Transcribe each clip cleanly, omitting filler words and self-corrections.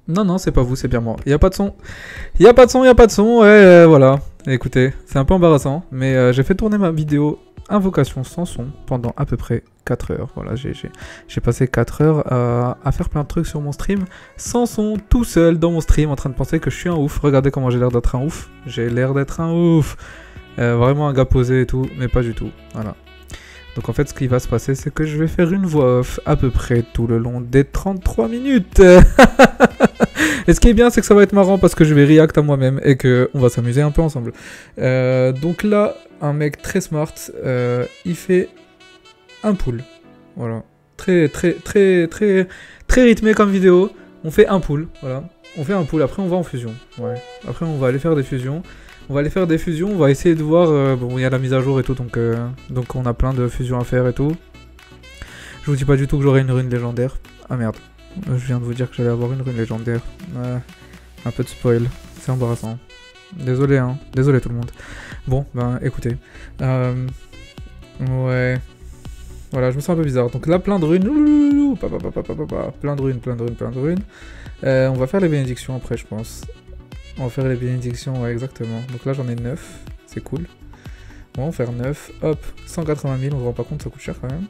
Non, non, c'est pas vous, c'est bien moi. Y a pas de son. Y a pas de son, y a pas de son. Ouais, voilà. Écoutez, c'est un peu embarrassant, mais j'ai fait tourner ma vidéo Invocation sans son pendant à peu près 4 heures. Voilà, j'ai passé 4 heures à faire plein de trucs sur mon stream sans son, tout seul dans mon stream, en train de penser que je suis un ouf. Regardez comment j'ai l'air d'être un ouf. J'ai l'air d'être un ouf. Vraiment un gars posé et tout, mais pas du tout. Voilà. Donc en fait, ce qui va se passer, c'est que je vais faire une voix off à peu près tout le long des 33 minutes. Et ce qui est bien, c'est que ça va être marrant parce que je vais react à moi-même et qu'on va s'amuser un peu ensemble. Donc là, un mec très smart, il fait un pool. Voilà. Très rythmé comme vidéo. On fait un pool, voilà. On fait un pool, après on va en fusion. Ouais. Après on va aller faire des fusions. On va essayer de voir... bon, il y a la mise à jour et tout, donc on a plein de fusions à faire et tout. Je vous dis pas du tout que j'aurai une rune légendaire. Ah merde, je viens de vous dire que j'allais avoir une rune légendaire. Un peu de spoil, c'est embarrassant. Désolé, hein, désolé tout le monde. Bon, ben écoutez. Ouais... Voilà, je me sens un peu bizarre. Donc là, plein de runes. Plein de runes. On va faire les bénédictions après, je pense. On va faire les bénédictions, ouais, exactement. Donc là, j'en ai 9. C'est cool. Bon, on va en faire 9. Hop, 180 000. On se rend pas compte, ça coûte cher quand même.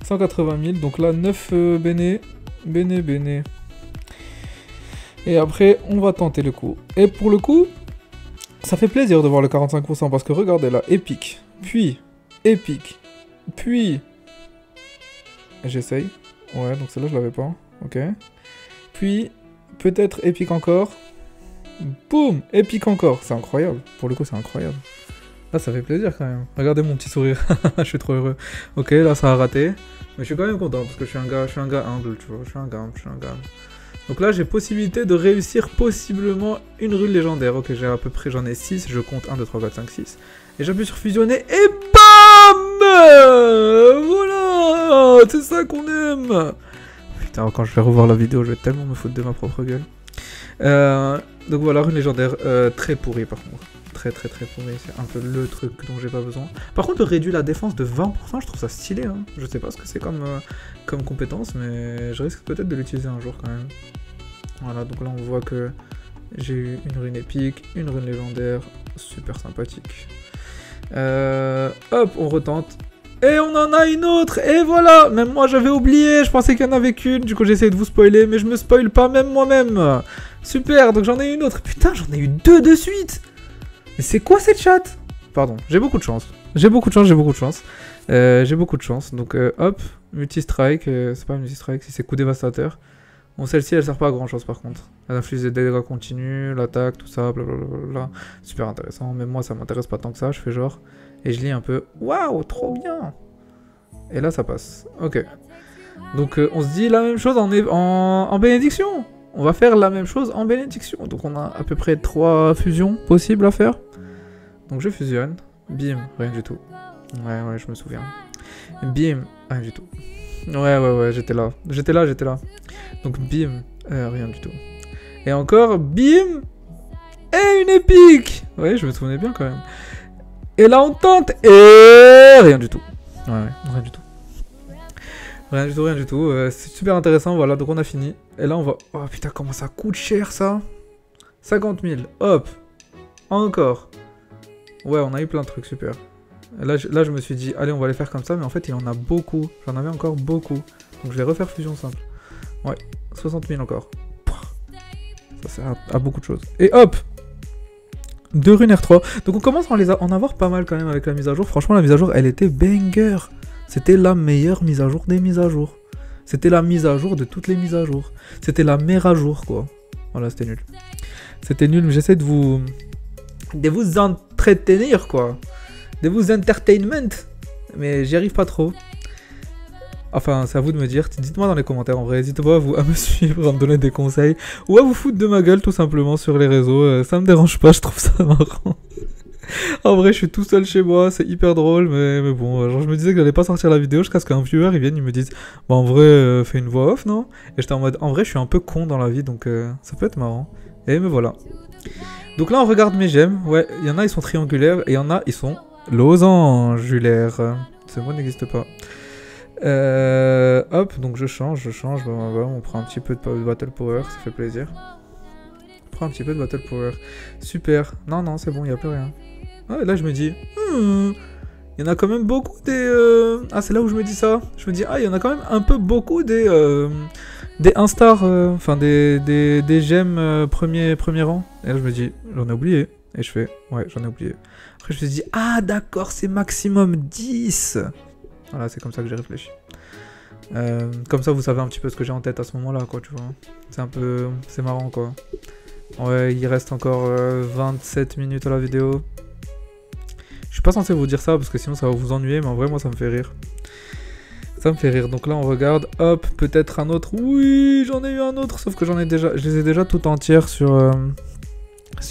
180 000. Donc là, 9 béné. Et après, on va tenter le coup. Et pour le coup, ça fait plaisir de voir le 45%. Parce que regardez là, épique. Puis, épique. Puis... J'essaye. Ouais, donc celle-là, je l'avais pas. Ok. Puis, peut-être épique encore. Boum, épique encore. C'est incroyable. Pour le coup, c'est incroyable. Là, ça fait plaisir quand même. Regardez mon petit sourire. Je suis trop heureux. Ok, là, ça a raté. Mais je suis quand même content parce que je suis un gars humble, tu vois. Je suis un gars. Donc là, j'ai possibilité de réussir possiblement une rune légendaire. Ok, j'ai à peu près, j'en ai 6. Je compte 1, 2, 3, 4, 5, 6. Et j'appuie sur fusionner et BAM! Voilà! C'est ça qu'on aime! Putain, quand je vais revoir la vidéo, je vais tellement me foutre de ma propre gueule. Donc voilà, rune légendaire très pourrie par contre. Très pourrie, c'est un peu le truc dont j'ai pas besoin. Par contre, réduit la défense de 20%, je trouve ça stylé. Hein. Je sais pas ce que c'est comme compétence, mais je risque peut-être de l'utiliser un jour quand même. Voilà, donc là on voit que j'ai eu une rune épique, une rune légendaire, super sympathique. Hop, on retente. Et on en a une autre, et voilà. Même moi j'avais oublié, je pensais qu'il y en avait qu'une, du coup j'ai essayé de vous spoiler, mais je me spoil pas même moi-même. Super, donc j'en ai une autre. Putain, j'en ai eu 2 de suite. Mais c'est quoi cette chatte? Pardon, j'ai beaucoup de chance. J'ai beaucoup de chance, donc hop, multi-strike, c'est pas multi-strike, si c'est coup dévastateur. Bon, celle-ci elle sert pas à grand chose par contre. Elle inflige des dégâts continus, l'attaque, tout ça, blablabla. Super intéressant, même moi ça m'intéresse pas tant que ça, je fais genre. Et je lis un peu, waouh, trop bien. Et là ça passe, ok. Donc on se dit la même chose en bénédiction. On va faire la même chose en bénédiction. Donc on a à peu près 3 fusions possibles à faire. Donc je fusionne, bim, rien du tout. Ouais, je me souviens. Bim, rien du tout. Ouais, j'étais là. Donc bim, rien du tout. Et encore, bim, et une épique. Ouais, je me souvenais bien quand même. Et là on tente, et rien du tout. Ouais, rien du tout. Rien du tout. C'est super intéressant, voilà, donc on a fini. Et là on va... Oh putain, comment ça coûte cher ça. 50 000, hop. Encore. Ouais, on a eu plein de trucs, super. Et là, je me suis dit, allez, on va les faire comme ça, mais en fait, il en a beaucoup. J'en avais encore beaucoup. Donc je vais refaire fusion simple. Ouais, 60 000 encore. Ça sert à beaucoup de choses. Et hop, 2 runes R3. Donc on commence à en avoir pas mal quand même avec la mise à jour. Franchement, la mise à jour, elle était banger. C'était la meilleure mise à jour des mises à jour. C'était la mise à jour de toutes les mises à jour. C'était la meilleure à jour, quoi. Voilà, c'était nul. C'était nul, mais j'essaie de vous entretenir, quoi. De vous entertainment. Mais j'y arrive pas trop. Enfin, c'est à vous de me dire. Dites-moi dans les commentaires, en vrai. N'hésitez pas à me suivre, à me donner des conseils. Ou à vous foutre de ma gueule, tout simplement, sur les réseaux. Ça me dérange pas, je trouve ça marrant. En vrai, je suis tout seul chez moi, c'est hyper drôle, mais bon, genre je me disais que j'allais pas sortir la vidéo jusqu'à ce qu'un viewer, il vienne, il me dise, bah en vrai, fais une voix off, non? Et j'étais en mode, en vrai, je suis un peu con dans la vie, donc ça peut être marrant. Et me voilà. Donc là, on regarde mes gemmes, ouais, il y en a, ils sont triangulaires, et il y en a, ils sont losangulaires. Ce mot n'existe pas. hop, donc je change, voilà, on prend un petit peu de Battle Power, ça fait plaisir. On prend un petit peu de Battle Power. Super. Non, non, c'est bon, il n'y a plus rien. Ah, et là, je me dis, il y en a quand même beaucoup des... Ah, c'est là où je me dis ça. Je me dis, ah, il y en a quand même un peu beaucoup des Instar, enfin des gemmes premier rang. Et là, je me dis, j'en ai oublié. Et je fais, ouais, j'en ai oublié. Après, je me suis dit, ah, d'accord, c'est maximum 10. Voilà, c'est comme ça que j'ai réfléchi. Comme ça, vous savez un petit peu ce que j'ai en tête à ce moment-là, quoi, tu vois. C'est un peu... C'est marrant, quoi. Ouais, il reste encore 27 minutes à la vidéo. Je suis pas censé vous dire ça, parce que sinon ça va vous ennuyer, mais en vrai, moi, ça me fait rire. Ça me fait rire. Donc là, on regarde. Hop, peut-être un autre. Oui, j'en ai eu un autre, sauf que j'en ai déjà... Je les ai déjà toutes entières sur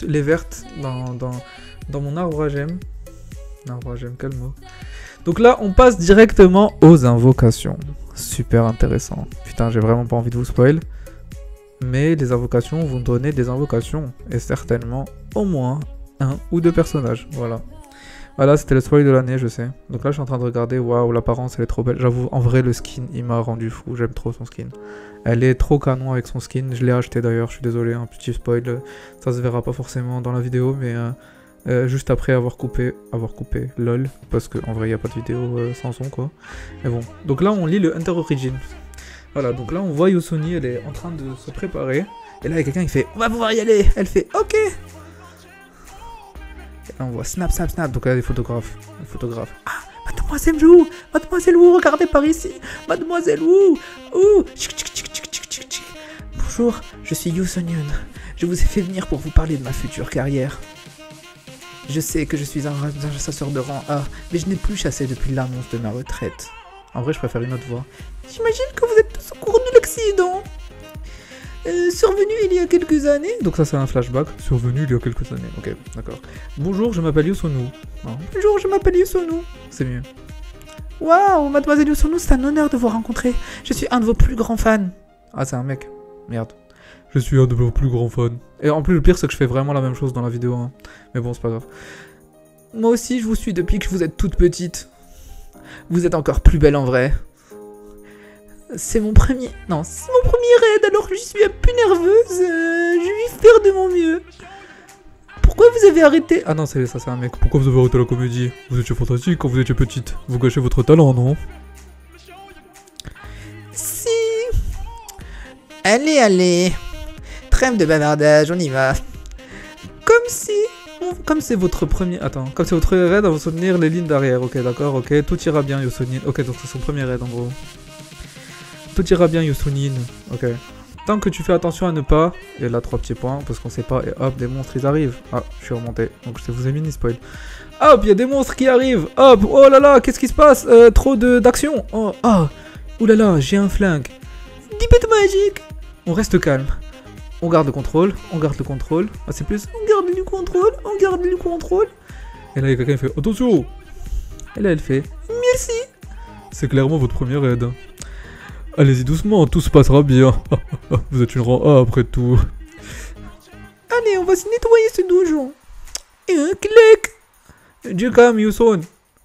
les vertes, dans mon arbre à gemmes. Arbre à gemmes, quel mot. Donc là, on passe directement aux invocations. Super intéressant. Putain, j'ai vraiment pas envie de vous spoil. Mais les invocations vont donner des invocations. Et certainement au moins 1 ou 2 personnages. Voilà. Voilà, c'était le spoil de l'année, je sais. Donc là, je suis en train de regarder. Waouh, l'apparence, elle est trop belle. J'avoue, en vrai, le skin, il m'a rendu fou. J'aime trop son skin. Elle est trop canon avec son skin. Je l'ai acheté d'ailleurs, je suis désolé. Un petit spoil. Ça se verra pas forcément dans la vidéo, mais... juste après avoir coupé lol, parce qu'en vrai il n'y a pas de vidéo sans son quoi. Mais bon, donc là on lit le Hunter Origin. Voilà, donc là on voit Yosoni, elle est en train de se préparer. Et là il y a quelqu'un qui fait on va pouvoir y aller. Elle fait ok. Et là on voit snap, donc là des photographes. Ah, mademoiselle Wu, regardez par ici. Mademoiselle Wu. Bonjour, je suis Yosoniun. Je vous ai fait venir pour vous parler de ma future carrière. Je sais que je suis un chasseur de rang A, mais je n'ai plus chassé depuis l'annonce de ma retraite. En vrai, je préfère une autre voix. J'imagine que vous êtes tous au courant de l'accident. Survenu il y a quelques années. Donc ça, c'est un flashback. Survenu il y a quelques années. Ok, d'accord. Bonjour, je m'appelle Yosonu. Bonjour, je m'appelle Yosonu. C'est mieux. Waouh, mademoiselle Yosonu, c'est un honneur de vous rencontrer. Je suis un de vos plus grands fans. Ah, c'est un mec. Merde. Je suis un de vos plus grands fans. Et en plus, le pire, c'est que je fais vraiment la même chose dans la vidéo. Hein. Mais bon, c'est pas grave. Moi aussi, je vous suis depuis que vous êtes toute petite. Vous êtes encore plus belle en vrai. C'est mon premier... Non, c'est mon premier raid, alors je suis un peu nerveuse. Je vais faire de mon mieux. Pourquoi vous avez arrêté... Ah non, ça c'est un mec. Pourquoi vous avez arrêté la comédie? Vous étiez fantastique quand vous étiez petite. Vous gâchez votre talent, non? Si... Allez... Trêve de bavardage, on y va. Comme c'est votre premier... Attends, comme c'est votre raid, on va soutenir les lignes d'arrière. Ok, d'accord, ok. Tout ira bien, Yosonin. Ok, donc c'est son premier raid, en gros. Tout ira bien, Yosonin. Ok. Tant que tu fais attention à ne pas... Et là, 3 petits points, parce qu'on sait pas. Et hop, des monstres, ils arrivent. Ah, je suis remonté. Donc je vous ai mini spoil. Hop, il y a des monstres qui arrivent. Hop, oh là là, qu'est-ce qui se passe? Trop d'action. Oh, ah. Ouh là là, j'ai un flingue. 10 bêtes magiques. On reste calme. On garde le contrôle, Ah, c'est plus, on garde le contrôle. Et là, il y a quelqu'un qui fait, attention. Et là, elle fait, merci. C'est clairement votre première aide. Allez-y doucement, tout se passera bien. Vous êtes une rang A après tout. Allez, on va se nettoyer ce donjon. Et un clic. Du calme, Yuson.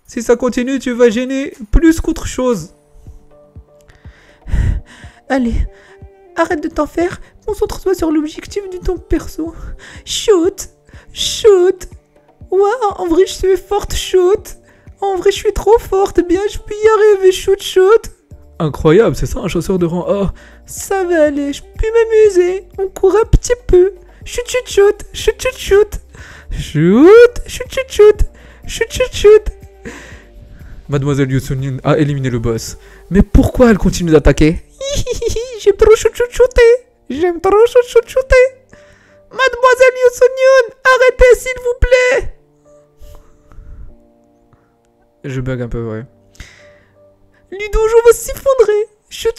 Si ça continue, tu vas gêner plus qu'autre chose. Allez, arrête de t'en faire. Concentre-toi sur l'objectif de ton perso. Shoot. Waouh, en vrai, je suis forte, shoot. En vrai, je suis trop forte. Bien, je peux y arriver, shoot. Incroyable, c'est ça un chasseur de rang A. Ça va aller, je peux m'amuser. On court un petit peu. Shoot. Mademoiselle Yosonin a éliminé le boss. Mais pourquoi elle continue d'attaquer? J'aime trop shooter. Mademoiselle Yosoniun, arrêtez s'il vous plaît. Je bug un peu, ouais. Le donjon va s'effondrer. Shoot.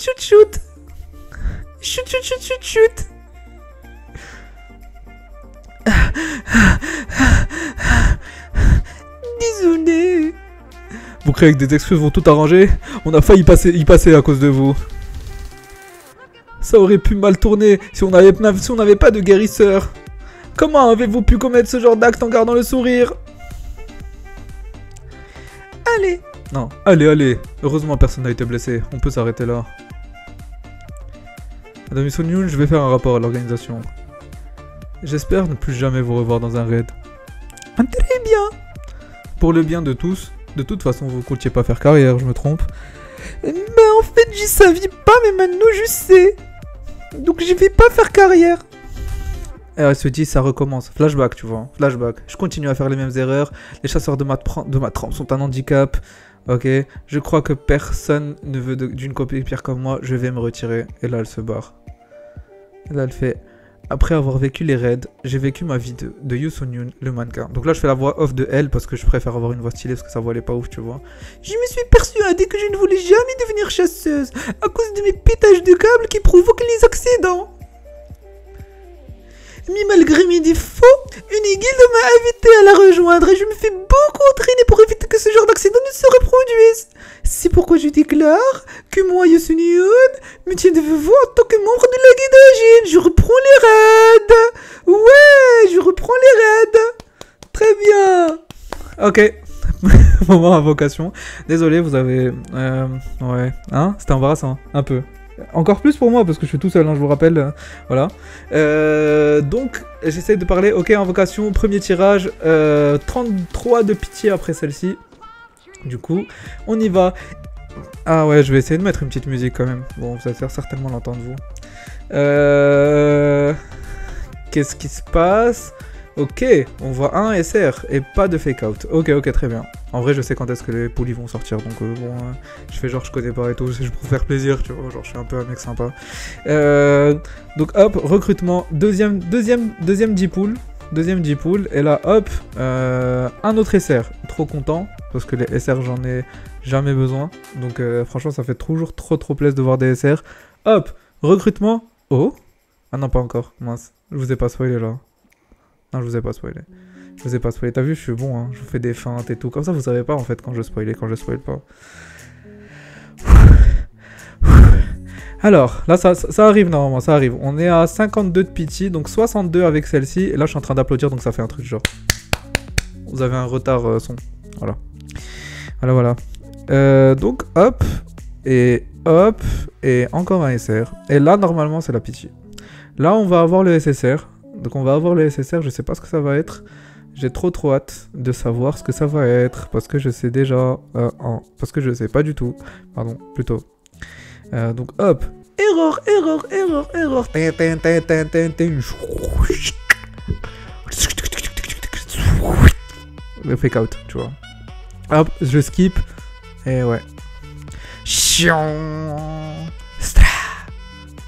Désolé. Vous croyez que des excuses vont tout arranger? On a failli y passer à cause de vous. Ça aurait pu mal tourner si on n'avait pas de guérisseur. Comment avez-vous pu commettre ce genre d'acte en gardant le sourire? Allez. Non, allez. Heureusement, personne n'a été blessé. On peut s'arrêter là. Madame Yusunyoon, je vais faire un rapport à l'organisation. J'espère ne plus jamais vous revoir dans un raid. Très bien. Pour le bien de tous. De toute façon, vous ne comptiez pas faire carrière, je me trompe. Bah en fait, je savais pas, mais maintenant je sais. Donc je vais pas faire carrière. Et elle se dit, ça recommence. Flashback, tu vois. Flashback. Je continue à faire les mêmes erreurs. Les chasseurs de ma trempe sont un handicap. Ok. Je crois que personne ne veut d'une copie pire comme moi. Je vais me retirer. Et là, elle se barre. Et là, elle fait... Après avoir vécu les raids, j'ai vécu ma vie de Yusunyoon, le mannequin. Donc là, je fais la voix off de elle parce que je préfère avoir une voix stylée parce que sa voix elle est pas ouf, tu vois. Je me suis persuadée que je ne voulais jamais devenir chasseuse à cause de mes pétages de câbles qui provoquent les accidents. Mais malgré mes défauts, une guilde m'a invité à la rejoindre et je me fais beaucoup entraîner pour éviter que ce genre d'accident ne se reproduise. C'est pourquoi je déclare que moi, Yusunyoon, me tiens devant vous en tant que membre de la guilde agile. Je reprends les raids. Ouais, je reprends les raids. Très bien. Ok. Moment invocation. Désolé, vous avez... ouais. Hein? C'était embarrassant. Un peu. Encore plus pour moi, parce que je suis tout seul, hein, je vous rappelle. Voilà. Donc, j'essaie de parler. Ok, invocation, premier tirage. 33 de pitié après celle-ci. Du coup, on y va. Ah ouais, je vais essayer de mettre une petite musique quand même. Bon, vous allez certainement l'entendre, vous. Qu'est-ce qui se passe? Ok, on voit un SR et pas de fake out. Ok, ok, très bien. En vrai, je sais quand est-ce que les poulies vont sortir, donc bon, je fais genre je connais pas et tout, c'est pour faire plaisir, tu vois, genre je suis un peu un mec sympa. Donc hop, recrutement, deuxième 10 poules, et là hop, un autre SR, trop content, parce que les SR j'en ai jamais besoin, donc franchement ça fait toujours trop plaisir de voir des SR. Hop, recrutement, oh, ah non pas encore, mince, je vous ai pas spoilé là. Non, je vous ai pas spoilé. Je vous ai pas spoilé. T'as vu, je suis bon, hein. Je vous fais des feintes et tout. Comme ça, vous savez pas en fait quand je spoil et quand je spoil pas. Alors, là, ça arrive normalement, ça arrive. On est à 52 de pitié, donc 62 avec celle-ci. Et là, je suis en train d'applaudir, donc ça fait un truc genre. Vous avez un retard son. Voilà. Voilà. Donc, hop. Et encore un SR. Et là, normalement, c'est la pitié. Là, on va avoir le SSR. Donc on va avoir le SSR, je sais pas ce que ça va être. J'ai trop hâte de savoir ce que ça va être. Parce que je sais déjà... parce que je sais pas du tout. Pardon, plutôt. Donc hop. Erreur. Le fake out, tu vois. Hop, je skip. Et ouais.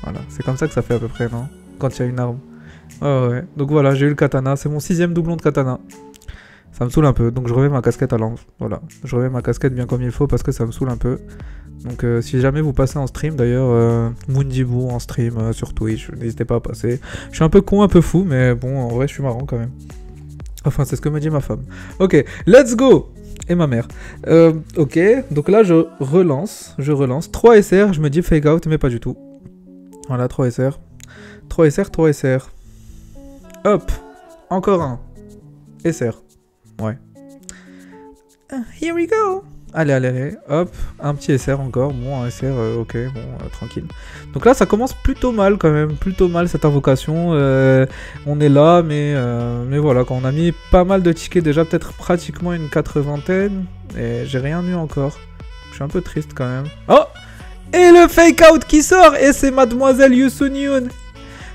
Voilà, c'est comme ça que ça fait à peu près, non? Quand il y a une arme. Oh ouais, donc voilà, j'ai eu le katana, c'est mon 6ème doublon de katana. Ça me saoule un peu, donc je remets ma casquette à l'angle. Voilà, je remets ma casquette bien comme il faut parce que ça me saoule un peu. Donc si jamais vous passez en stream, d'ailleurs, Moondiboo en stream sur Twitch, n'hésitez pas à passer. Je suis un peu con, un peu fou, mais bon, en vrai, je suis marrant quand même. Enfin, c'est ce que me dit ma femme. Ok, let's go! Et ma mère. Ok, donc là, je relance. 3 SR, je me dis fake out, mais pas du tout. Voilà, 3 SR. 3 SR. Hop, encore un. SR. Ouais. Here we go. Allez, hop, un petit SR encore. Bon, un SR, ok, bon, tranquille. Donc là, ça commence plutôt mal quand même. Plutôt mal cette invocation. On est là, mais voilà, quand on a mis pas mal de tickets, déjà peut-être pratiquement une 80aine. Et j'ai rien eu encore. Je suis un peu triste quand même. Oh! Et le fake out qui sort. Et c'est Mademoiselle Yusunyoon.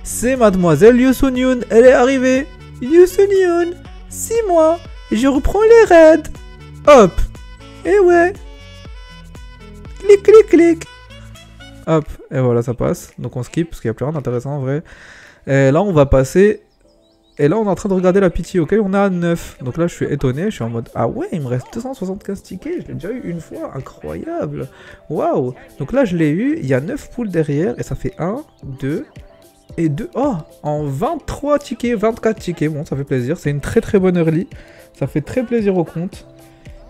C'est Mademoiselle Yusunyoon, elle est arrivée. Yusunyoon, 6 mois, et je reprends les raids. Hop, et ouais. Clic. Hop, et voilà, ça passe. Donc on skip, parce qu'il n'y a plus rien d'intéressant en vrai. Et là, on va passer. Et là, on est en train de regarder la pitié, ok? On est à 9. Donc là, je suis étonné, je suis en mode... Ah ouais, il me reste 275 tickets, je l'ai déjà eu une fois, incroyable. Waouh. Donc là, je l'ai eu, il y a 9 poules derrière, et ça fait 1, 2... Et 2, oh, en 23 tickets, 24 tickets, bon ça fait plaisir, c'est une très bonne early, ça fait très plaisir au compte.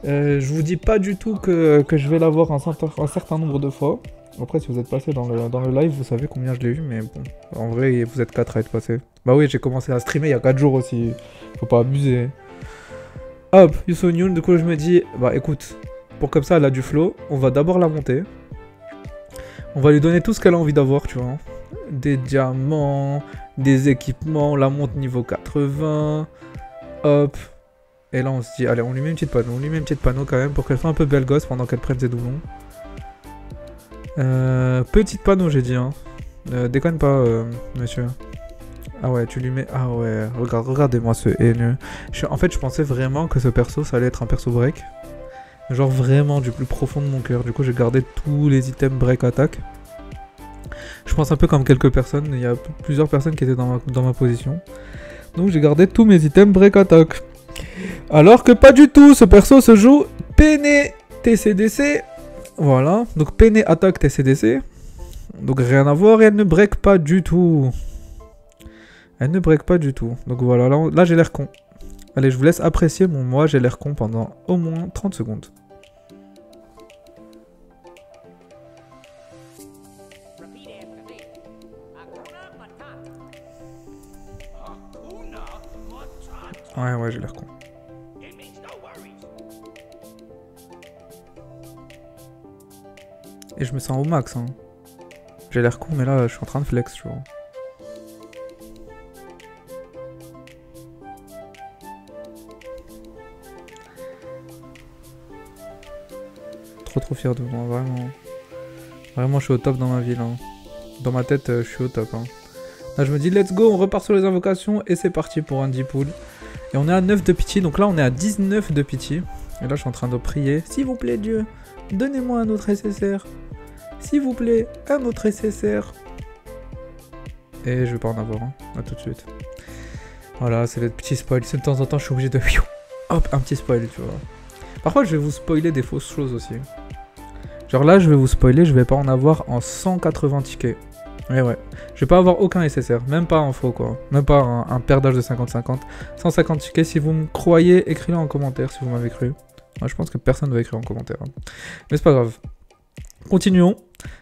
Je vous dis pas du tout que je vais l'avoir un certain nombre de fois. Après si vous êtes passé dans le live, vous savez combien je l'ai eu, mais bon, en vrai vous êtes 4 à être passé. Bah oui, j'ai commencé à streamer il y a 4 jours aussi, faut pas abuser. Hop, Yusunyoon, du coup je me dis, bah écoute, pour comme ça elle a du flow, on va d'abord la monter. On va lui donner tout ce qu'elle a envie d'avoir, tu vois. des diamants, des équipements, la montre niveau 80. Hop. Et là, on se dit, allez, on lui met une petite panneau. On lui met une petite panneau quand même pour qu'elle soit un peu belle gosse pendant qu'elle prenne ses doublons. Petite panneau, j'ai dit, hein. Déconne pas, monsieur. Ah ouais, tu lui mets... Ah ouais, regardez-moi ce haineux. En fait, je pensais vraiment que ce perso, ça allait être un perso break. Genre vraiment du plus profond de mon cœur. Du coup, j'ai gardé tous les items break attack. Je pense un peu comme quelques personnes. Il y a plusieurs personnes qui étaient dans ma position. Donc j'ai gardé tous mes items break attack. Alors que pas du tout, ce perso se joue Pene TCDC. Voilà, donc Pene attaque TCDC. Donc rien à voir et elle ne break pas du tout. Elle ne break pas du tout. Donc voilà, là j'ai l'air con. Allez, je vous laisse apprécier mon moi, j'ai l'air con pendant au moins 30 secondes. Ouais, j'ai l'air con. Et je me sens au max, hein. J'ai l'air con, mais là, je suis en train de flex, tu vois. Trop fier de moi, vraiment. Vraiment, je suis au top dans ma vie, là. Dans ma tête, je suis au top, hein. Là, je me dis, let's go, on repart sur les invocations, et c'est parti pour un 10 pool. Et on est à 9 de pitié, donc là, on est à 19 de pitié. Et là, je suis en train de prier. S'il vous plaît, Dieu, donnez-moi un autre SSR. S'il vous plaît, un autre SSR. Et je vais pas en avoir un. À tout de suite. Voilà, c'est le petit spoil. C'est de temps en temps, je suis obligé de... Hop, un petit spoil, tu vois. Parfois, je vais vous spoiler des fausses choses aussi. Genre là, je vais vous spoiler, je vais pas en avoir en 180 tickets. Et ouais. Je vais pas avoir aucun SSR. Même pas en faux, quoi. Même pas un perdage de 50-50. 150 tickets, si vous me croyez, écrivez-le en commentaire si vous m'avez cru. Moi, je pense que personne ne va écrire en commentaire. Hein. Mais c'est pas grave. Continuons.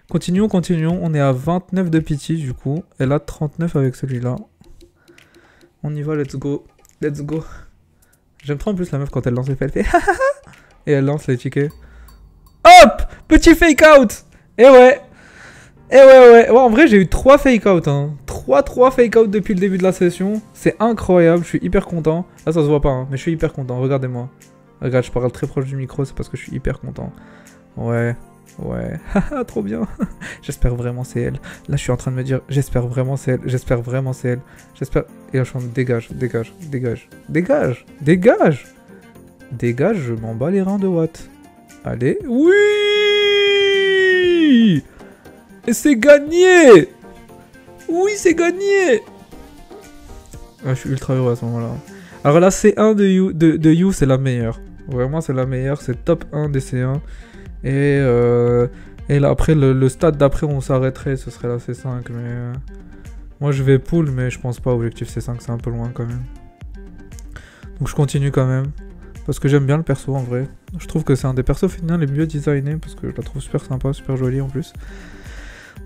Continuons. On est à 29 de pitié du coup. Et là, 39 avec celui-là. On y va, let's go. Let's go. J'aime trop en plus la meuf quand elle lance les faits. Elle fait et elle lance les tickets. Hop! Petit fake out! Et ouais. Ouais, en vrai, j'ai eu 3 fake out. Hein. 3 fake out depuis le début de la session. C'est incroyable. Je suis hyper content. Là, ça se voit pas, hein, mais je suis hyper content. Regardez-moi. Regarde, je parle très proche du micro. C'est parce que je suis hyper content. Ouais. Haha, trop bien. J'espère vraiment c'est elle. Là, je suis en train de me dire, j'espère vraiment c'est elle. J'espère vraiment c'est elle. J'espère. Et là, je suis en dégage. Dégage, je m'en bats les reins de Watt. Allez. Oui! Et c'est gagné! Oui, c'est gagné! Ah, je suis ultra heureux à ce moment-là. Alors la C1 de You, c'est la meilleure. Vraiment, c'est la meilleure. C'est top 1 des C1. Et là, après, le stade d'après, on s'arrêterait. Ce serait la C5. Mais moi, je vais pull, mais je pense pas. Objectif C5, c'est un peu loin quand même. Donc, je continue quand même. Parce que j'aime bien le perso en vrai. Je trouve que c'est un des persos féminins les mieux designés. Parce que je la trouve super sympa, super jolie en plus.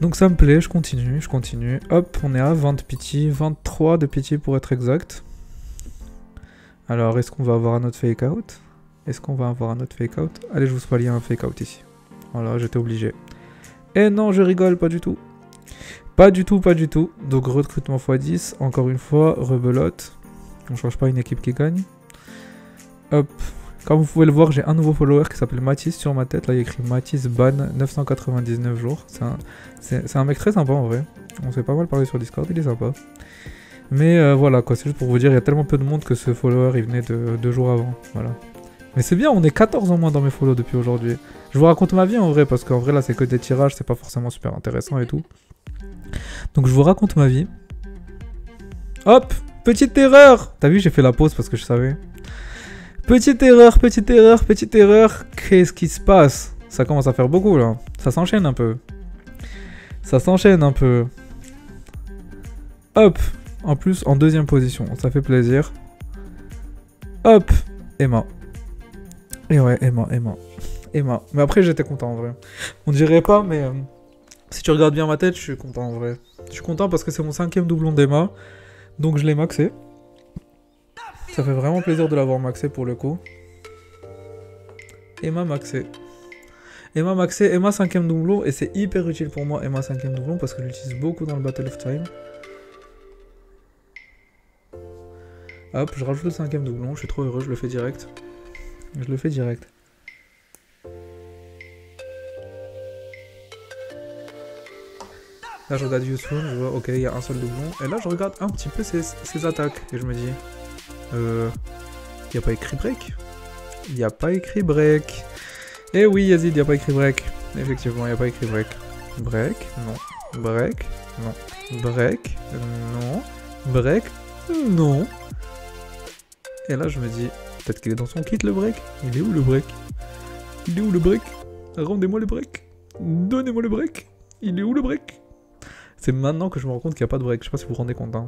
Donc ça me plaît, je continue. Hop, on est à 20 de pitié, 23 de pitié pour être exact. Alors, est-ce qu'on va avoir un autre fake out? Allez, je vous spoil un fake out ici. Voilà, j'étais obligé. Et non, je rigole, pas du tout. Pas du tout. Donc recrutement x10, encore une fois, rebelote. On change pas une équipe qui gagne. Hop. Comme vous pouvez le voir, j'ai un nouveau follower qui s'appelle Mathis sur ma tête. Là, il y a écrit Mathis ban 999 jours. C'est un mec très sympa en vrai. On s'est pas mal parlé sur Discord, il est sympa. Mais voilà quoi, c'est juste pour vous dire, il y a tellement peu de monde que ce follower il venait de 2 jours avant. Voilà. Mais c'est bien, on est 14 en moins dans mes follow depuis aujourd'hui. Je vous raconte ma vie en vrai, parce qu'en vrai là c'est que des tirages, c'est pas forcément super intéressant et tout. Donc je vous raconte ma vie. Hop, petite erreur. T'as vu, j'ai fait la pause parce que je savais. Petite erreur. Qu'est-ce qui se passe? Ça commence à faire beaucoup là. Ça s'enchaîne un peu. Hop. En plus, en deuxième position. Ça fait plaisir. Hop. Emma. Et ouais, Emma. Mais après, j'étais content en vrai. On dirait pas, mais si tu regardes bien ma tête, je suis content en vrai. Je suis content parce que c'est mon 5e doublon d'Emma. Donc je l'ai maxé. Ça fait vraiment plaisir de l'avoir maxé pour le coup. Emma maxé. Emma maxé, Emma 5ème doublon, et c'est hyper utile pour moi, Emma 5ème doublon, parce que je l'utilise beaucoup dans le Battle of Time. Hop, je rajoute le 5ème doublon, je suis trop heureux, je le fais direct. Je le fais direct. Là je regarde Youssoon, je vois, ok, il y a un seul doublon. Et là je regarde un petit peu ses attaques, et je me dis... il n'y a pas écrit break. Il n'y a pas écrit break. Eh oui Yazid, il n'y a pas écrit break. Effectivement, il n'y a pas écrit break. Break, non. Break, non. Break, non. Break, non. Et là je me dis, peut-être qu'il est dans son kit le break. Il est où le break? Il est où le break? Rendez-moi le break. Donnez-moi le break. Il est où le break? C'est maintenant que je me rends compte qu'il n'y a pas de break. Je sais pas si vous vous rendez compte. Hein.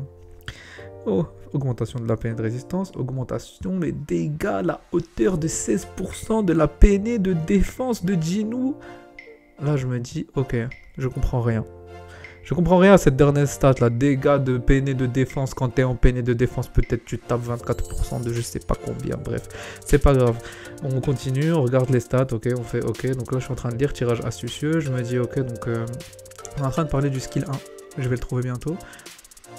Oh, augmentation de la PN de résistance, augmentation des dégâts, la hauteur de 16% de la PN de défense de Jinwoo. Là, je me dis, ok, je comprends rien. Je comprends rien à cette dernière stat là, dégâts de PN de défense. Quand t'es en PN de défense, peut-être tu tapes 24% de je sais pas combien, bref, c'est pas grave. On continue, on regarde les stats, ok, on fait ok. Donc là, je suis en train de lire tirage astucieux, je me dis ok, donc on est en train de parler du skill 1, je vais le trouver bientôt.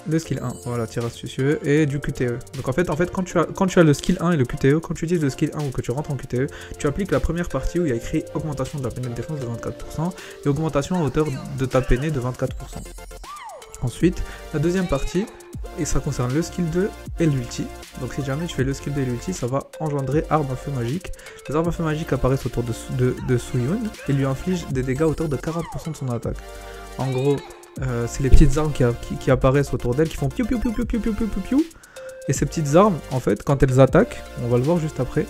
Le skill 1, voilà, tir astucieux, et du QTE. Donc en fait quand tu as le skill 1 et le QTE, quand tu utilises le skill 1 ou que tu rentres en QTE, tu appliques la première partie où il y a écrit augmentation de la PN de défense de 24% et augmentation à hauteur de ta PN de 24%. Ensuite, la deuxième partie, et ça concerne le skill 2 et l'ulti. Donc si jamais tu fais le skill 2 et l'ulti, ça va engendrer arme à feu magique. Les armes à feu magiques apparaissent autour de Suhyun et lui infligent des dégâts à hauteur de 40% de son attaque. En gros, c'est les petites armes qui apparaissent autour d'elle, qui font piou piou piou piou piou piou piou piou piou. Et ces petites armes, en fait, quand elles attaquent, on va le voir juste après,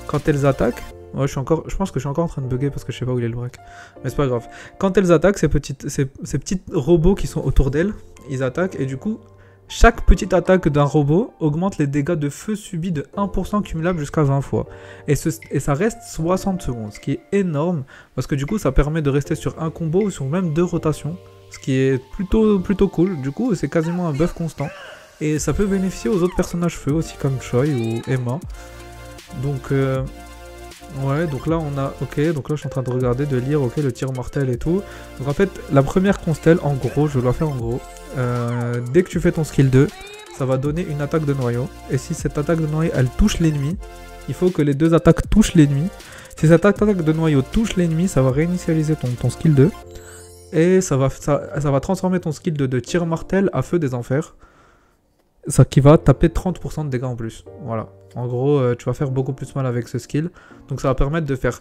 quand elles attaquent, ouais, je pense que je suis encore en train de bugger parce que je sais pas où il est le break, mais c'est pas grave. Quand elles attaquent, ces petits robots qui sont autour d'elles, ils attaquent, et du coup, chaque petite attaque d'un robot augmente les dégâts de feu subis de 1% cumulable jusqu'à 20 fois. Et ça reste 60 secondes, ce qui est énorme, parce que du coup, ça permet de rester sur un combo ou sur même 2 rotations. Ce qui est plutôt cool, du coup c'est quasiment un buff constant. Et ça peut bénéficier aux autres personnages feu aussi comme Choi ou Emma. Donc ouais, donc là on a, ok, donc là je suis en train de regarder, de lire, ok, le tir mortel et tout. Donc en fait la première constelle, en gros, je dois faire en gros, dès que tu fais ton skill 2, ça va donner une attaque de noyau. Et si cette attaque de noyau elle touche l'ennemi, il faut que les deux attaques touchent l'ennemi. Si cette attaque de noyau touche l'ennemi, ça va réinitialiser ton skill 2. Et ça va transformer ton skill de tir mortel à feu des enfers. Ça qui va taper 30% de dégâts en plus. Voilà. En gros, tu vas faire beaucoup plus mal avec ce skill. Donc ça va permettre de faire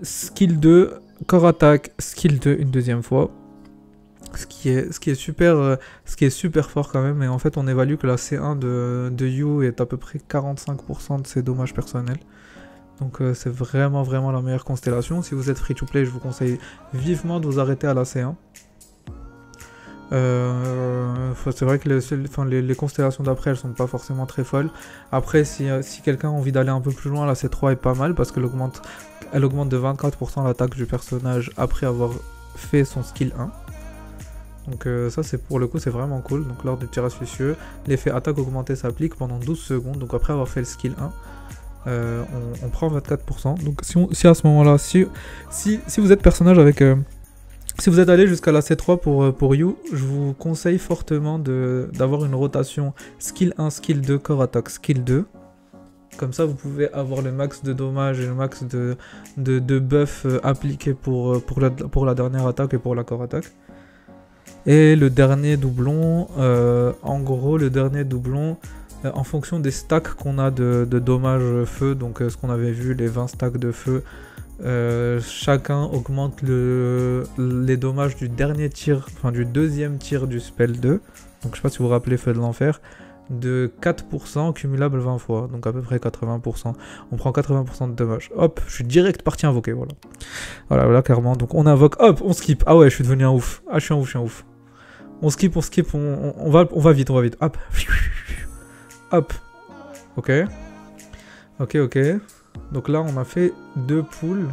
skill 2, corps attaque, skill 2 une deuxième fois. Ce qui est super fort quand même. Et en fait, on évalue que la C1 de Yu est à peu près 45% de ses dommages personnels. Donc c'est vraiment la meilleure constellation. Si vous êtes free to play, je vous conseille vivement de vous arrêter à la C1. C'est vrai que les constellations d'après, elles sont pas forcément très folles. Après, si quelqu'un a envie d'aller un peu plus loin, la C3 est pas mal parce qu'elle augmente de 24% l'attaque du personnage après avoir fait son skill 1. Donc ça, c'est pour le coup, c'est vraiment cool. Donc lors du tir astucieux, l'effet attaque augmentée s'applique pendant 12 secondes. Donc après avoir fait le skill 1, on prend 24%. Donc si à ce moment-là, si vous êtes personnage avec... si vous êtes allé jusqu'à la C3 pour Yu, je vous conseille fortement d'avoir une rotation skill 1, skill 2, corps attaque, skill 2. Comme ça, vous pouvez avoir le max de dommages et le max de buff appliqué pour la dernière attaque et pour la corps attaque. Et le dernier doublon, en gros, le dernier doublon... en fonction des stacks qu'on a de dommages feu, donc ce qu'on avait vu, les 20 stacks de feu, chacun augmente les dommages du dernier tir, enfin du deuxième tir du spell 2, donc je sais pas si vous vous rappelez Feu de l'enfer, de 4% cumulable 20 fois, donc à peu près 80%. On prend 80% de dommages. Hop, je suis direct parti invoquer, voilà. Voilà, clairement. Donc on invoque, hop, on skip. Ah ouais, je suis devenu un ouf. Ah, je suis un ouf. On skip, on va vite. Hop. Hop. Ok. Donc là, on a fait 2 poules.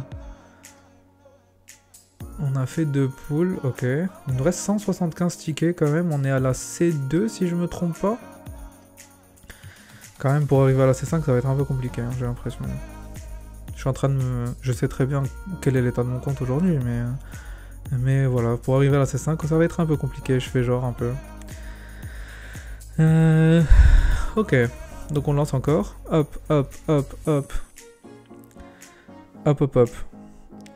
Ok. Il nous reste 175 tickets quand même. On est à la C2 si je me trompe pas. Quand même, pour arriver à la C5, ça va être un peu compliqué, hein, j'ai l'impression. Je suis en train de me... Je sais très bien quel est l'état de mon compte aujourd'hui, mais voilà, pour arriver à la C5, ça va être un peu compliqué, je fais genre un peu. Ok, donc on lance encore. Hop, hop, hop, hop. Hop, hop, hop.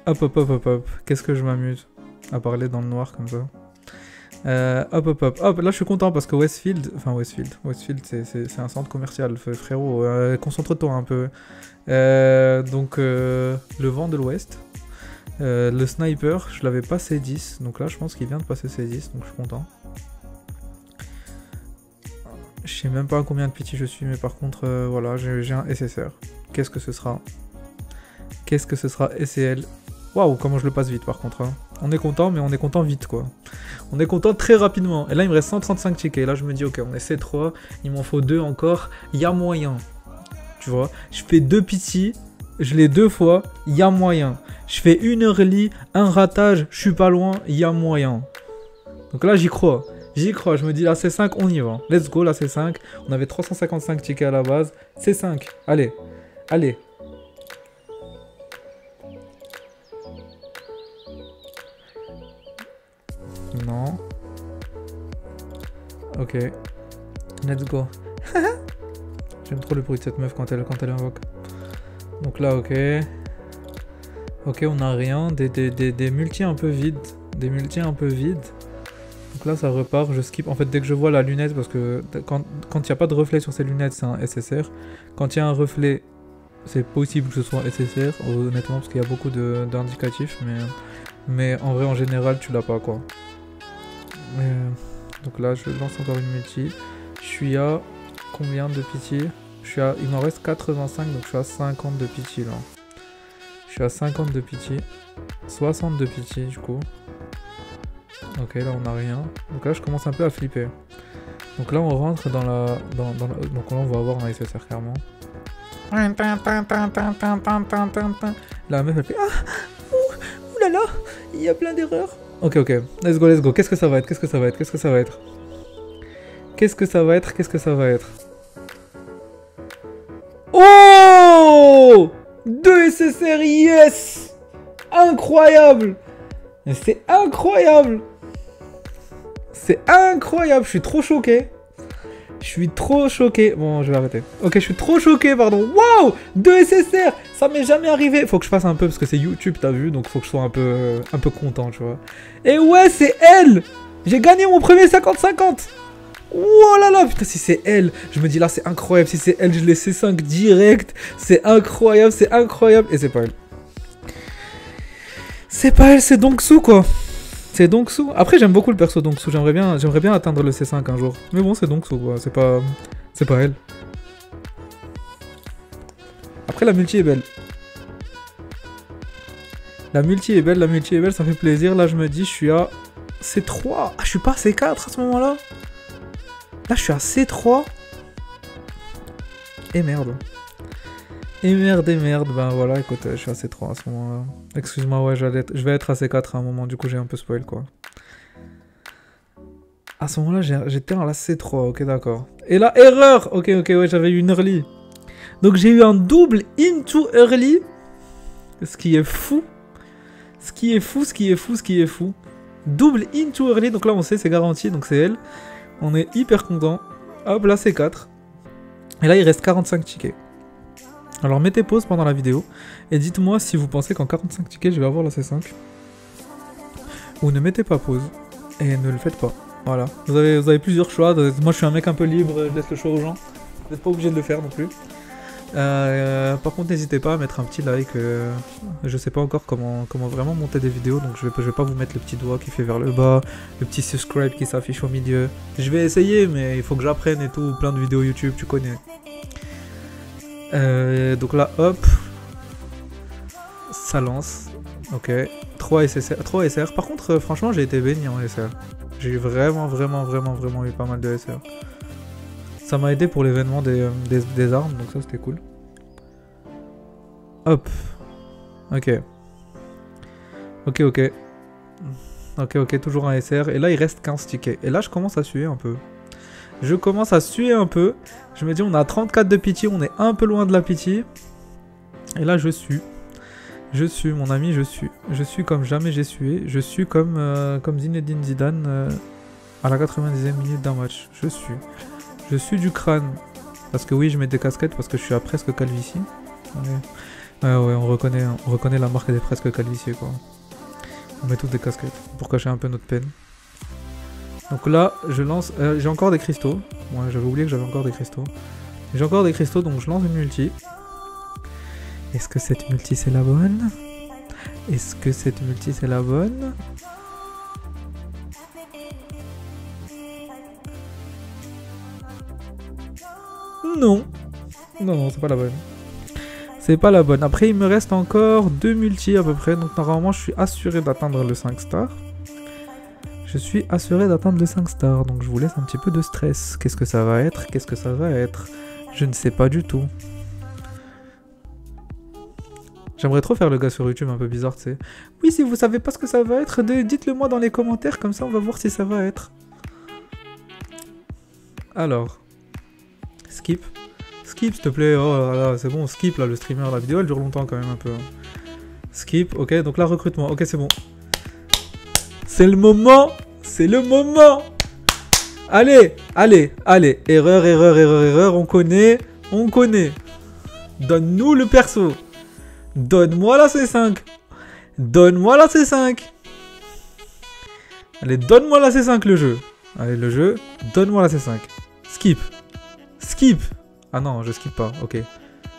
Hop, hop, hop, hop, hop. Qu'est-ce que je m'amuse à parler dans le noir comme ça. Hop, hop, hop. Hop, là je suis content parce que Westfield, c'est un centre commercial, frérot. Concentre-toi un peu. Donc, le vent de l'ouest. Le sniper, je l'avais pas C10. Donc là, je pense qu'il vient de passer C10. Donc je suis content. Je sais même pas à combien de pity je suis. Mais par contre, voilà, j'ai un SSR. Qu'est-ce que ce sera? Qu'est-ce que ce sera SCL? Waouh, comment je le passe vite par contre. Hein. On est content, mais on est content vite quoi. On est content très rapidement. Et là, il me reste 135 tickets. Là, je me dis, ok, on est C3. Il m'en faut 2 encore. Il y a moyen. Tu vois, je fais 2 pity. Je l'ai 2 fois. Il y a moyen. Je fais une early, un ratage. Je suis pas loin. Il y a moyen. Donc là, j'y crois. J'y crois. Je me dis, la C5, on y va. Let's go, la C5. On avait 355 tickets à la base. C5. Allez. Allez. Non. Ok. Let's go. J'aime trop le bruit de cette meuf quand elle invoque. Donc là, ok. Ok, on a rien. Des multis un peu vides. Des multis un peu vides. Donc là, ça repart. Je skip. En fait, dès que je vois la lunette, parce que quand il n'y a pas de reflet sur ces lunettes, c'est un SSR. Quand il y a un reflet, c'est possible que ce soit un SSR, honnêtement, parce qu'il y a beaucoup d'indicatifs. Mais en vrai, en général, tu l'as pas, quoi. Donc là, je lance encore une multi. Je suis à combien de pity? Il m'en reste 85, donc je suis à 50 de pity là. Je suis à 50 de pity. 60 de pity du coup. Ok, là on n'a rien. Donc là, je commence un peu à flipper. Donc là, on rentre dans la... Donc là, on va avoir un SSR clairement. La meuf, elle fait... Ah, ouh là là, il y a plein d'erreurs. Ok, ok. Let's go, let's go. Qu'est-ce que ça va être? Qu'est-ce que ça va être? Qu'est-ce que ça va être? Qu'est-ce que ça va être? Qu'est-ce que ça va être? Oh! 2 SSR, yes! Incroyable! C'est incroyable! C'est incroyable! Je suis trop choqué. Je suis trop choqué. Bon, je vais arrêter. Ok, je suis trop choqué, pardon. Waouh! 2 SSR! Ça m'est jamais arrivé. Faut que je fasse un peu parce que c'est YouTube, t'as vu? Donc faut que je sois un peu content, tu vois. Et ouais, c'est elle! J'ai gagné mon premier 50-50! Oh là là, putain, si c'est elle, je me dis là, c'est incroyable. Si c'est elle, je l'ai C5 direct. C'est incroyable, c'est incroyable. Et c'est pas elle. C'est pas elle, c'est Dongsu, quoi. C'est Dongsu. Après, j'aime beaucoup le perso Dongsu. J'aimerais bien atteindre le C5 un jour. Mais bon, c'est Dongsu, quoi. C'est pas elle. Après, la multi est belle. La multi est belle, ça fait plaisir. Là, je me dis, je suis à C3. Ah, je suis pas à C4 à ce moment-là. Là, je suis à C3. Et merde. Et merde. Ben voilà, écoute, je suis à C3 à ce moment-là. Excuse-moi, ouais, je vais être à C4 à un moment. Du coup, j'ai un peu spoil, quoi. À ce moment-là, j'étais à la C3. Ok, d'accord. Et là, erreur. Ok, ouais, j'avais eu une early. Donc, j'ai eu un double into early. Ce qui est fou. Ce qui est fou. Double into early. Donc là, on sait, c'est garanti. Donc, c'est elle. On est hyper content. Hop, là c'est 4. Et là il reste 45 tickets. Alors mettez pause pendant la vidéo. Et dites-moi si vous pensez qu'en 45 tickets je vais avoir la C5. Ou ne mettez pas pause. Et ne le faites pas. Voilà. Vous avez plusieurs choix. Moi je suis un mec un peu libre. Je laisse le choix aux gens. Vous n'êtes pas obligé de le faire non plus. Par contre n'hésitez pas à mettre un petit like. Je sais pas encore comment vraiment monter des vidéos. Donc je vais pas vous mettre le petit doigt qui fait vers le bas. Le petit subscribe qui s'affiche au milieu. Je vais essayer mais il faut que j'apprenne et tout. Plein de vidéos YouTube, tu connais. Donc là hop. Ça lance. Ok. 3 SR. Par contre franchement j'ai été béni en SR. J'ai vraiment eu pas mal de SR. Ça m'a aidé pour l'événement des armes, donc ça c'était cool. Hop. Ok, toujours un SR. Et là il reste 15 tickets. Et là je commence à suer un peu. Je me dis on a 34 de pity, on est un peu loin de la pity. Et là, je suis. Je suis, mon ami, je suis. Je suis comme jamais j'ai sué. Je suis comme Zinedine Zidane à la 90e minute d'un match. Je suis. Je suis du crâne. Parce que oui, je mets des casquettes parce que je suis à presque calvitie. Ouais, on reconnaît la marque des presque calvitiés, quoi. On met toutes des casquettes pour cacher un peu notre peine. Donc là, je lance... j'ai encore des cristaux. Ouais, j'avais oublié que j'avais encore des cristaux. J'ai encore des cristaux, donc je lance une multi. Est-ce que cette multi, c'est la bonne? Est-ce que cette multi, c'est la bonne? Non. Non, c'est pas la bonne. C'est pas la bonne. Après, il me reste encore 2 multis à peu près. Donc normalement, je suis assuré d'atteindre le 5 stars. Je suis assuré d'atteindre le 5 stars. Donc je vous laisse un petit peu de stress. Qu'est-ce que ça va être? Qu'est-ce que ça va être? Je ne sais pas du tout. J'aimerais trop faire le gars sur YouTube un peu bizarre, tu sais. Oui, si vous savez pas ce que ça va être, dites-le moi dans les commentaires. Comme ça, on va voir si ça va être. Alors. Skip. Skip, s'il te plaît. Oh là là, c'est bon, skip là, le streamer. La vidéo, elle dure longtemps quand même un peu. Skip, ok. Donc là, recrutement. Ok, c'est bon. C'est le moment. C'est le moment. Allez, allez, allez. Erreur, erreur, erreur, erreur. On connaît. On connaît. Donne-nous le perso. Donne-moi la C5. Donne-moi la C5. Allez, donne-moi la C5 le jeu. Allez, le jeu. Donne-moi la C5. Skip. Skip. Ah non, je skip pas. Ok.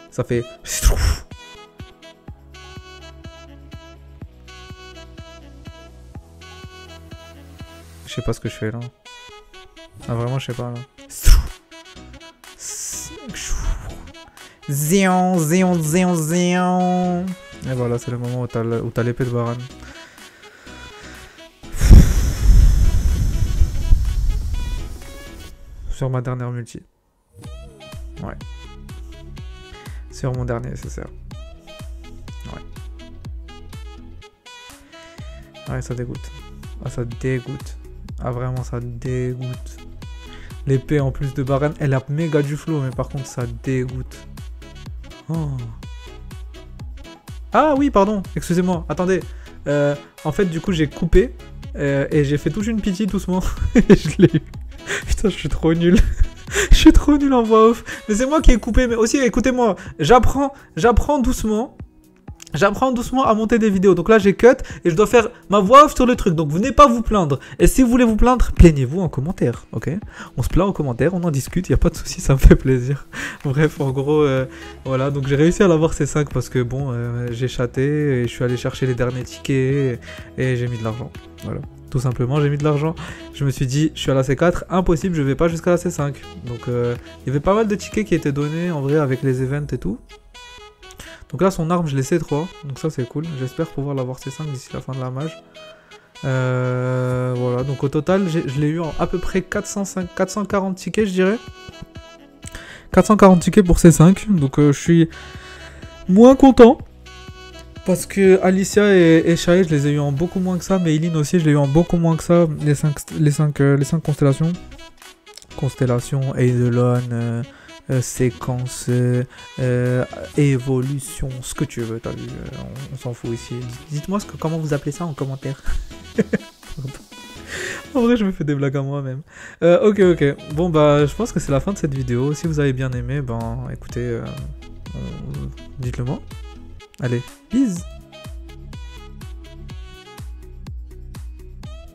Ça fait... Je sais pas ce que je fais là. Ah vraiment, je sais pas là. Zion, zion, zion, zion. Et voilà, c'est le moment où t'as l'épée de Baran. Sur ma dernière multi. Ouais. Sur mon dernier SSR. Ouais. Ouais, ça dégoûte. Ah, ça dégoûte. Ah, vraiment, ça dégoûte. L'épée en plus de Baran, elle a méga du flow, mais par contre, ça dégoûte. Oh. Ah oui, pardon, excusez-moi, attendez. En fait, du coup, j'ai coupé et j'ai fait toute une pitié doucement. Et je l'ai eu. Putain, je suis trop nul. Je suis trop nul en voix off. Mais c'est moi qui ai coupé. Mais aussi, écoutez-moi, j'apprends doucement. J'apprends doucement à monter des vidéos. Donc là, j'ai cut et je dois faire ma voix off sur le truc. Donc venez pas vous plaindre. Et si vous voulez vous plaindre, plaignez-vous en commentaire. Ok? On se plaint en commentaire, on en discute. Il n'y a pas de souci, ça me fait plaisir. Bref, en gros, voilà. Donc j'ai réussi à l'avoir C5 parce que bon, j'ai chaté et je suis allé chercher les derniers tickets et j'ai mis de l'argent. Voilà. Tout simplement, j'ai mis de l'argent. Je me suis dit, je suis à la C4, impossible, je vais pas jusqu'à la C5. Donc il y avait pas mal de tickets qui étaient donnés en vrai avec les events et tout. Donc là, son arme, je l'ai C3. Donc ça, c'est cool. J'espère pouvoir l'avoir C5 d'ici la fin de la mage. Voilà. Donc au total, je l'ai eu en à peu près 440 tickets, je dirais. 440 tickets pour C5. Donc je suis moins content. Parce que Alicia et Shai, je les ai eu en beaucoup moins que ça. Mais Eileen aussi, je l'ai eu en beaucoup moins que ça. Les 5 constellations. Constellation, Eidolon... séquence, évolution, ce que tu veux, t'as vu, on s'en fout ici. Dites-moi comment vous appelez ça en commentaire. En vrai, je me fais des blagues à moi-même. Ok. Bon, bah, je pense que c'est la fin de cette vidéo. Si vous avez bien aimé, ben, écoutez, dites-le moi. Allez, bisous.